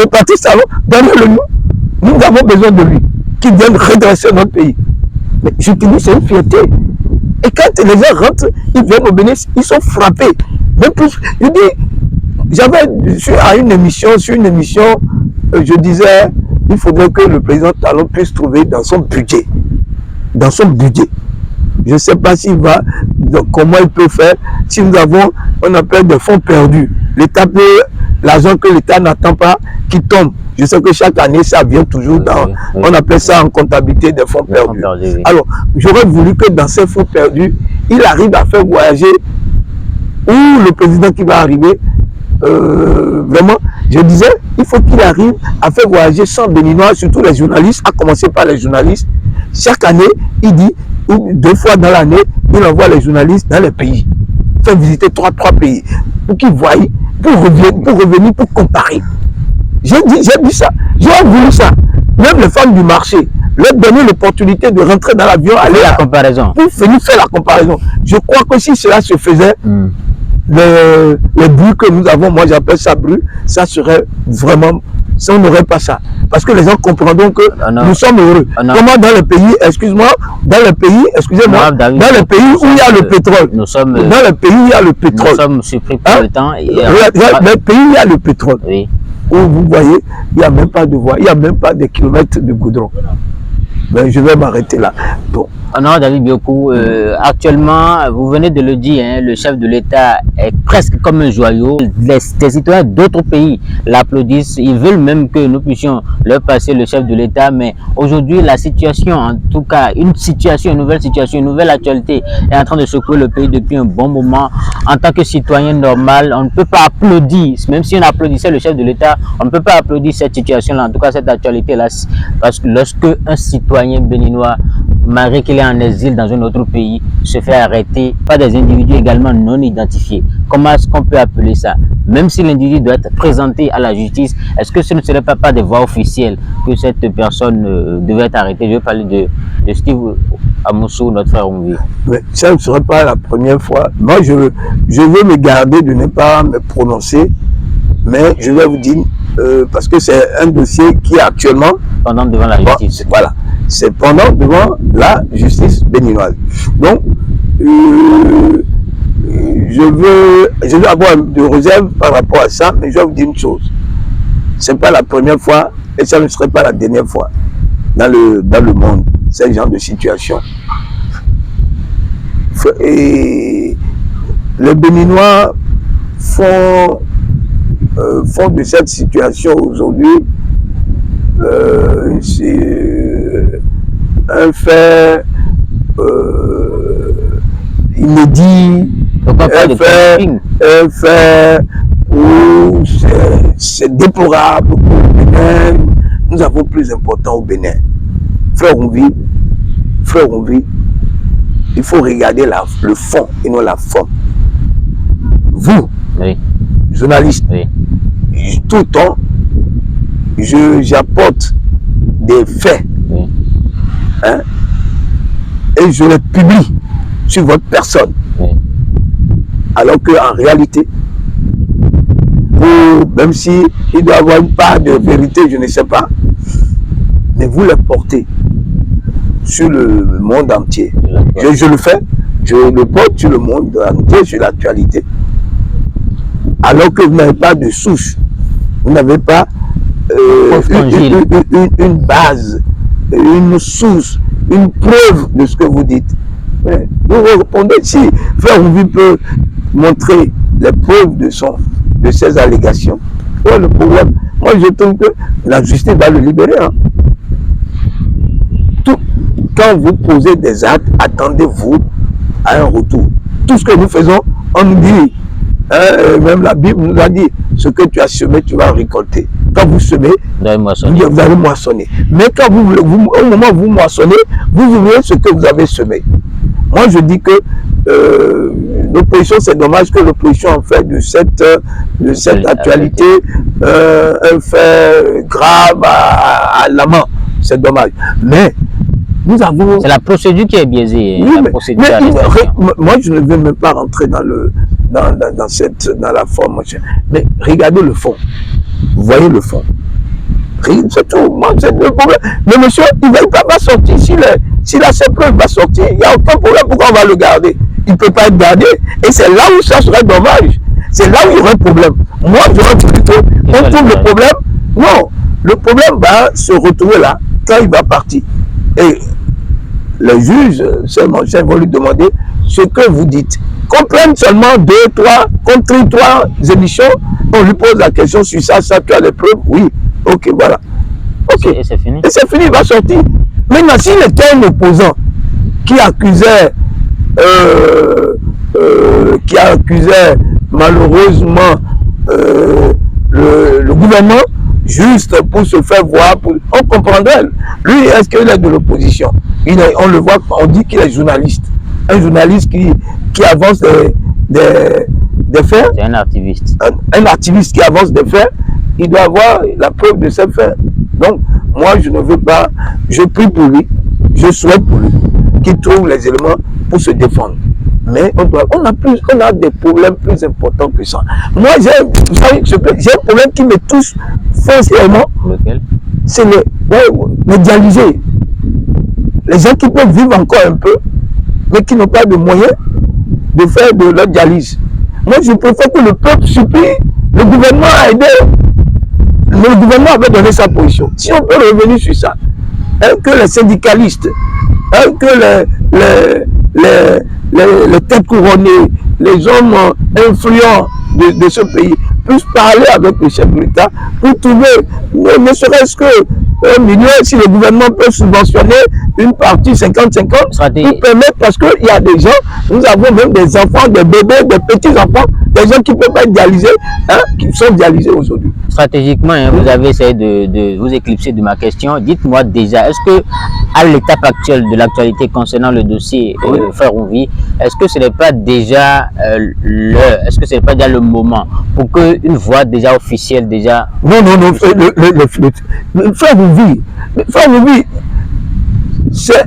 Patrice Talon, donnez-le nous. Nous avons besoin de lui, qui vienne redresser notre pays. Mais je te dis, c'est une fierté. Et quand les gens rentrent, ils viennent au Bénin, ils sont frappés. Même plus, je dis, je suis à une émission, je disais, il faudrait que le président Talon puisse trouver dans son budget. Je ne sais pas s'il va, comment il peut faire, si nous avons, on appelle des fonds perdus. L'État peut, l'argent que l'État n'attend pas, qui tombe Je sais que chaque année, ça vient toujours dans, on appelle ça en comptabilité des fonds perdus. Alors, j'aurais voulu que dans ces fonds perdus, il arrive à faire voyager, ou le président qui va arriver, vraiment, je disais, il faut qu'il arrive à faire voyager 100 Béninois, surtout les journalistes, à commencer par les journalistes. Chaque année, il dit, ou 2 fois dans l'année, il envoie les journalistes dans les pays. Faire visiter 3 pays, pour qu'ils voient, pour revenir, pour comparer. J'ai dit ça, j'ai voulu ça. Même les femmes du marché, leur donner l'opportunité de rentrer dans l'avion, aller à la comparaison. Pour venir faire la comparaison. Je crois que si cela se faisait, les bruits que nous avons, moi j'appelle ça bruit, ça serait vraiment, ça on n'aurait pas ça. Parce que les gens comprendront que nous sommes heureux. Comment dans le pays, excusez-moi, dans le pays où il y a le pétrole, dans le pays où il y a le pétrole, nous sommes surpris pour le temps. Le pays où il y a le pétrole, où vous voyez, il n'y a même pas de voie, il n'y a même pas de kilomètres de goudron. Ben, je vais m'arrêter là. Bon. Non, David Biokou, actuellement, vous venez de le dire, hein, le chef de l'État est presque comme un joyau. Les citoyens d'autres pays l'applaudissent. Ils veulent même que nous puissions leur passer le chef de l'État. Mais aujourd'hui, la situation, en tout cas, une nouvelle actualité est en train de secouer le pays depuis un bon moment. En tant que citoyen normal, on ne peut pas applaudir. Même si on applaudissait le chef de l'État, on ne peut pas applaudir cette situation-là, en tout cas cette actualité-là. Parce que lorsque un citoyen béninois, malgré qu'il est en exil dans un autre pays, se fait arrêter par des individus également non identifiés. Comment est-ce qu'on peut appeler ça? Même si l'individu doit être présenté à la justice, est-ce que ce ne serait pas par des voies officielles que cette personne devait être arrêtée? Je vais parler de Steve Amoussou, notre frère Onvi. Mais ça ne serait pas la première fois. Moi, je veux me garder de ne pas me prononcer, mais je vais vous dire, parce que c'est un dossier qui est actuellement pendant devant la justice. Voilà, c'est pendant devant la justice béninoise. Donc, je veux avoir de réserve par rapport à ça, mais je vais vous dire une chose. C'est pas la première fois et ça ne serait pas la dernière fois dans le monde, ce genre de situation. Et les Béninois font de cette situation aujourd'hui un fait inédit, un fait où c'est déplorable pour le Bénin. Nous avons plus important au Bénin. Frère Onvi, il faut regarder le fond et non la forme. Vous, journalistes, tout le temps, j'apporte des faits hein, et je les publie sur votre personne. Alors qu'en réalité, même si il doit y avoir une part de vérité, je ne sais pas, mais vous les portez sur le monde entier. Je le fais, je le porte sur le monde entier, sur l'actualité. Alors que vous n'avez pas de souche, vous n'avez pas une base, une source, une preuve de ce que vous dites. Mais vous répondez, si Frère Onvi peut montrer les preuves de ces allégations, ouais, le problème, moi je trouve que la justice va le libérer. Hein. Quand vous posez des actes, attendez-vous à un retour. Tout ce que nous faisons, on nous dit, même la Bible nous a dit, ce que tu as semé, tu vas récolter. Quand vous semez, vous allez moissonner. Mais quand au moment où vous moissonnez, vous ouvrez ce que vous avez semé. Moi, je dis que l'opposition, c'est dommage que l'opposition en fait de cette actualité un fait grave à la main. C'est dommage. Mais nous avons... C'est la procédure qui est biaisée. Oui, moi, je ne veux même pas rentrer dans la forme. Mais regardez le fond. Vous voyez le fond. C'est tout. Moi, c'est le problème. Le monsieur, il ne va pas sortir. S'il a ses preuves, il va sortir. Il n'y a aucun problème. Pourquoi on va le garder? Il ne peut pas être gardé. Et c'est là où ça serait dommage. C'est là où il y aurait un problème. Moi, j'aurais plutôt... On trouve le problème. Non. Le problème va se retrouver là, quand il va partir. Et les juges, seulement, vont lui demander ce que vous dites. Qu'on prenne seulement 2, 3, contre 3 émissions, on lui pose la question sur ça, tu as les preuves? Oui. Ok, voilà. Ok. Et c'est fini. Et c'est fini, il va sortir. Maintenant, s'il était un opposant qui accusait malheureusement le gouvernement juste pour se faire voir, on comprendrait. Lui, est-ce qu'il est de l'opposition? On le voit, on dit qu'il est journaliste. Un journaliste qui avance des faits. C'est un activiste. Un activiste qui avance des faits, il doit avoir la preuve de ses faits. Donc, moi, je ne veux pas, je prie pour lui, je souhaite pour lui qu'il trouve les éléments pour se défendre. Mais on a des problèmes plus importants que ça. Moi, j'ai un problème qui me touche foncièrement. Lequel? C'est les dialysés. Les gens qui peuvent vivre encore un peu, mais qui n'ont pas de moyens de faire de leur dialyse. Moi, je préfère que le peuple supplie. Le gouvernement a aidé. Le gouvernement avait donné sa position. Si on peut revenir sur ça, que les syndicalistes, que les têtes couronnées, les hommes influents de ce pays puissent parler avec le chef de l'État pour trouver, ne serait-ce que un million, si le gouvernement peut subventionner une partie 50-50, pour permettre, parce qu'il y a des gens, nous avons même des enfants, des bébés, des petits-enfants, des gens qui ne peuvent pas être dialysés, qui sont dialysés aujourd'hui. Stratégiquement, vous avez essayé de vous éclipser de ma question. Dites-moi déjà, est-ce que à l'étape actuelle de l'actualité concernant le dossier Frère Ouvy, est-ce que ce n'est pas déjà le moment pour qu'une voix déjà officielle déjà... Non, le Frère Ouvy, c'est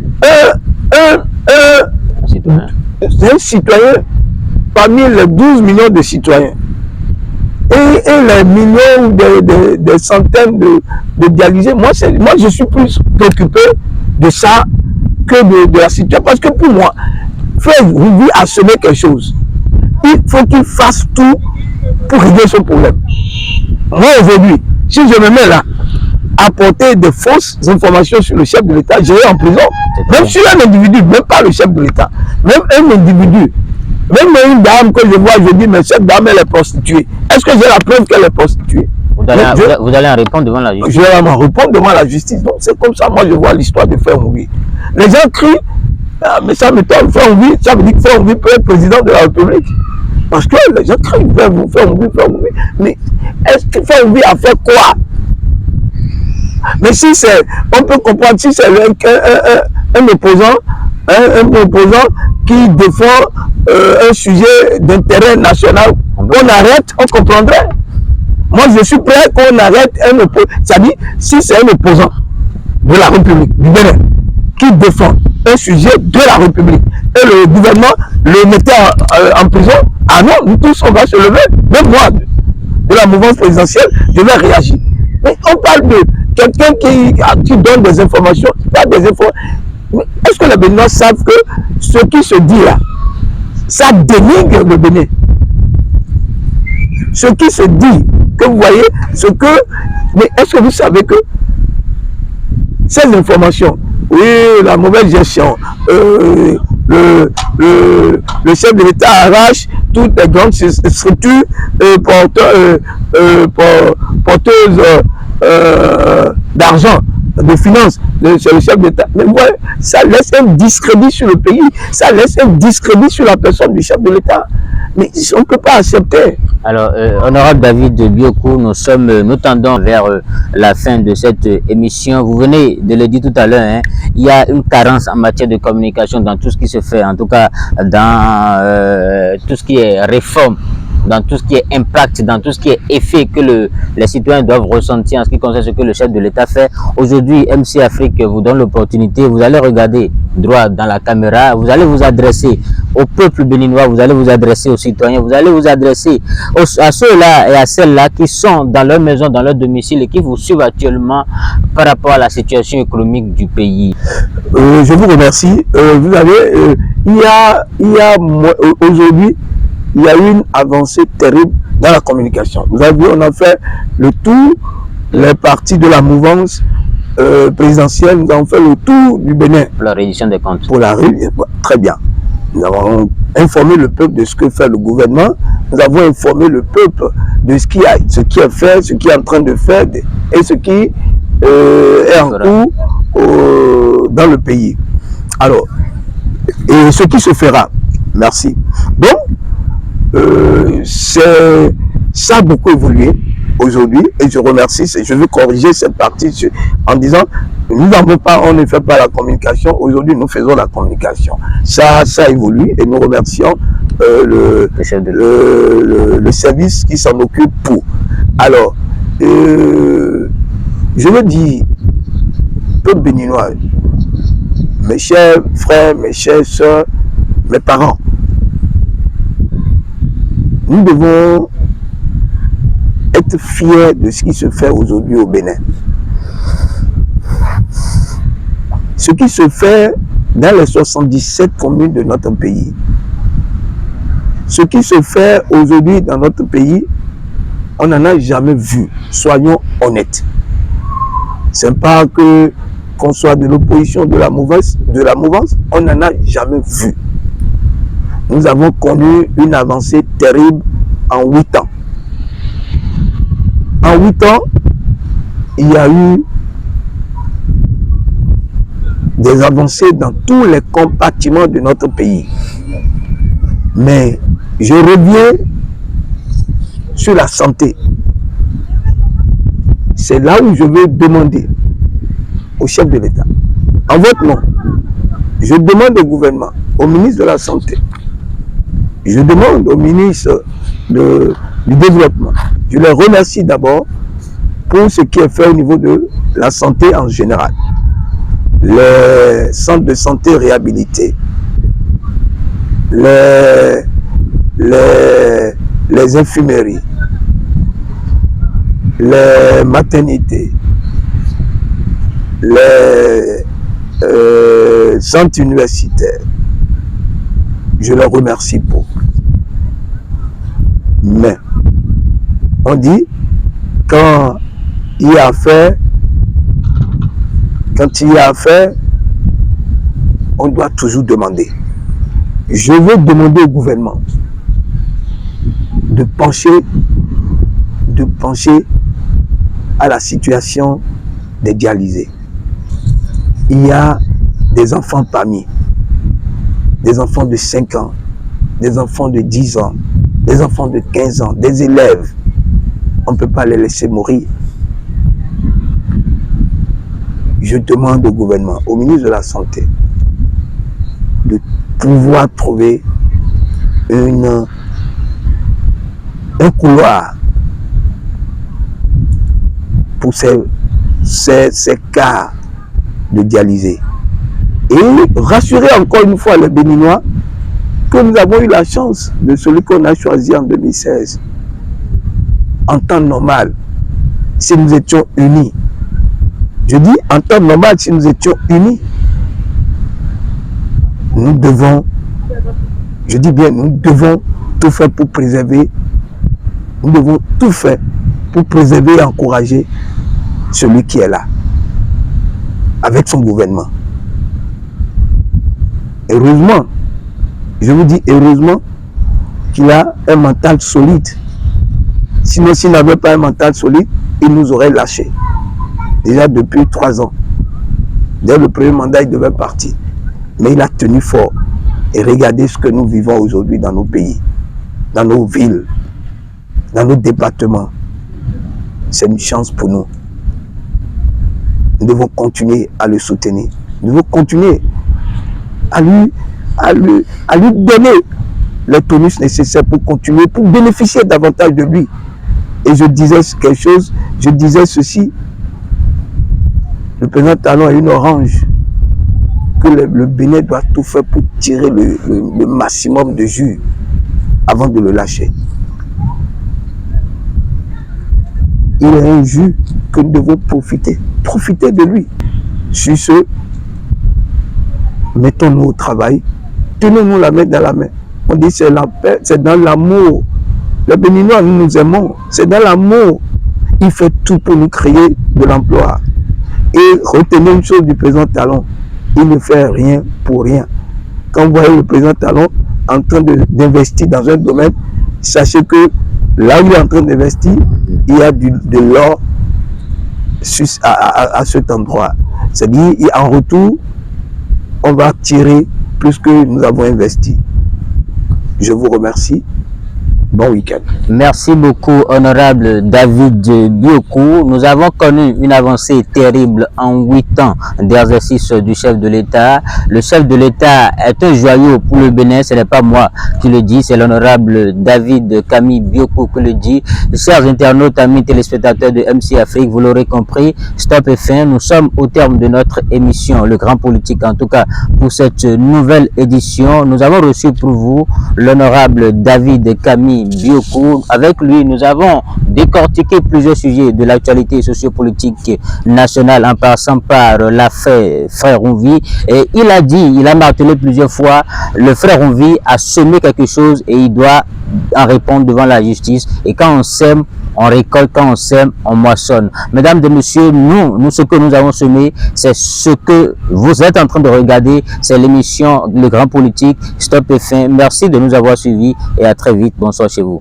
un citoyen parmi les 12 millions de citoyens. Et les millions, des centaines de dialysés, moi je suis plus préoccupé de ça que de la situation. Parce que pour moi, Frère Ouvy a semé quelque chose. Il faut qu'il fasse tout pour régler son problème. Moi aujourd'hui, si je me mets là, à porter de fausses informations sur le chef de l'État, j'irai en prison. Même sur un individu, même pas le chef de l'État, même un individu. Même une dame que je vois, je dis, mais cette dame, elle est prostituée. Est-ce que j'ai la preuve qu'elle est prostituée? Vous allez en répondre devant la justice. Je vais en répondre devant la justice. Donc c'est comme ça, moi, je vois l'histoire de Frère Ouvy. Les gens crient, mais ça m'étonne, Frère Ouvy, ça veut dire que Frère Ouvy peut être président de la République. Parce que les gens crient, Frère Ouvy. Mais est-ce que Frère Ouvy a fait quoi? Mais si c'est, on peut comprendre, si c'est un opposant qui défend un sujet d'intérêt national, on arrête, on comprendrait. Moi, je suis prêt qu'on arrête un opposant. C'est-à-dire, si c'est un opposant de la République, du Bénin, qui défend un sujet de la République, et le gouvernement le mettait en prison, ah non, nous tous, on va se lever. Même moi, de la mouvance présidentielle, je vais réagir. Mais on parle de quelqu'un qui donne des informations, est-ce que les Béninois savent que ce qui se dit là, ça dénigre le Bénin? Ce qui se dit, que vous voyez, mais est-ce que vous savez que ces informations, oui, la mauvaise gestion, le chef de l'État arrache toutes les grandes structures porteuses d'argent, de finances, c'est le chef d'État. Mais voilà, ça laisse un discrédit sur le pays, ça laisse un discrédit sur la personne du chef de l'État. Mais on ne peut pas accepter. Alors, honorable David Biokou, nous tendons vers la fin de cette émission. Vous venez de le dire tout à l'heure, il y a une carence en matière de communication dans tout ce qui se fait, en tout cas dans tout ce qui est réforme, dans tout ce qui est impact, dans tout ce qui est effet que les citoyens doivent ressentir en ce qui concerne ce que le chef de l'État fait. Aujourd'hui, MC Afrique vous donne l'opportunité, vous allez regarder droit dans la caméra, vous allez vous adresser au peuple béninois, vous allez vous adresser aux citoyens, vous allez vous adresser à ceux-là et à celles-là qui sont dans leur maison, dans leur domicile et qui vous suivent actuellement par rapport à la situation économique du pays. Je vous remercie. Vous savez, aujourd'hui, il y a eu une avancée terrible dans la communication. Vous avez vu, on a fait le tour, les partis de la mouvance présidentielle, nous avons fait le tour du Bénin. Pour la reddition des comptes. Très bien. Nous avons informé le peuple de ce que fait le gouvernement. Nous avons informé le peuple de ce qui est fait, ce qui est en train de faire et ce qui est en cours dans le pays. Alors, et ce qui se fera. Merci. Donc, ça a beaucoup évolué aujourd'hui et je remercie, je veux corriger cette partie en disant, nous n'avons pas, on ne fait pas la communication, aujourd'hui nous faisons la communication. Ça évolue et nous remercions le service qui s'en occupe pour. Alors, je veux dire, peuple béninois, mes chers frères, mes chères sœurs, mes parents, nous devons être fiers de ce qui se fait aujourd'hui au Bénin. Ce qui se fait dans les 77 communes de notre pays. Ce qui se fait aujourd'hui dans notre pays, on n'en a jamais vu. Soyons honnêtes. Ce n'est pas qu'on soit de l'opposition, de la mouvance, on n'en a jamais vu. Nous avons connu une avancée terrible en 8 ans. En 8 ans, il y a eu des avancées dans tous les compartiments de notre pays. Mais je reviens sur la santé. C'est là où je veux demander au chef de l'État, en votre nom, je demande au gouvernement, au ministre de la Santé, je demande au ministre du Développement, je les remercie d'abord pour ce qui est fait au niveau de la santé en général. Les centres de santé réhabilités, les infirmeries, les maternités, les centres universitaires. Je les remercie pour. Mais, on dit, quand il y a affaire, on doit toujours demander. Je veux demander au gouvernement de pencher à la situation des dialysés. Il y a des enfants parmi, des enfants de 5 ans, des enfants de 10 ans, des enfants de 15 ans, des élèves. On ne peut pas les laisser mourir. Je demande au gouvernement, au ministre de la Santé, de pouvoir trouver un couloir pour ces cas de dialysés. Et rassurer encore une fois les Béninois que nous avons eu la chance de celui qu'on a choisi en 2016. En temps normal, si nous étions unis, je dis en temps normal, si nous étions unis, nous devons, je dis bien, nous devons tout faire pour préserver, nous devons tout faire pour préserver et encourager celui qui est là, avec son gouvernement. Heureusement, je vous dis heureusement qu'il a un mental solide. Sinon, s'il n'avait pas un mental solide, il nous aurait lâchés. Déjà depuis 3 ans. Dès le premier mandat, il devait partir. Mais il a tenu fort. Et regardez ce que nous vivons aujourd'hui dans nos pays, dans nos villes, dans nos départements. C'est une chance pour nous. Nous devons continuer à le soutenir. Nous devons continuer à lui donner les tonus nécessaires pour continuer, pour bénéficier davantage de lui. Et je disais quelque chose, je disais ceci, le président Talon est une orange, que le Bénin doit tout faire pour tirer le maximum de jus avant de le lâcher. Il est un jus que nous devons profiter de lui. Sur ce, mettons-nous au travail, tenons-nous la main dans la main. On dit c'est la paix, c'est dans l'amour. Les Béninois, nous nous aimons, c'est dans l'amour. Il fait tout pour nous créer de l'emploi. Et retenez une chose du président Talon, il ne fait rien pour rien. Quand vous voyez le président Talon en train d'investir dans un domaine, sachez que Là où il est en train d'investir, il y a de l'or à cet endroit. C'est-à-dire, en retour, on va tirer plus que nous avons investi. Je vous remercie. Bon week-end. Merci beaucoup, honorable David Biokou. Nous avons connu une avancée terrible en 8 ans d'exercice du chef de l'État. Le chef de l'État est un joyau pour le Bénin. Ce n'est pas moi qui le dis, c'est l'honorable David Camille Biokou qui le dit. Chers internautes, amis téléspectateurs de MC Afrique, vous l'aurez compris, stop et fin. Nous sommes au terme de notre émission, Le Grand Politique, en tout cas pour cette nouvelle édition. Nous avons reçu pour vous l'honorable David Camille Biokou. Avec lui, nous avons décortiqué plusieurs sujets de l'actualité sociopolitique nationale en passant par l'affaire Frère Rouvi. Et il a martelé plusieurs fois, le Frère Rouvi a semé quelque chose et il doit en répondre devant la justice. Et quand on sème, on récolte, quand on sème, on moissonne. Mesdames et messieurs, nous, ce que nous avons semé, c'est ce que vous êtes en train de regarder. C'est l'émission Le Grand Politique. Stop et fin. Merci de nous avoir suivis et à très vite. Bonsoir chez vous.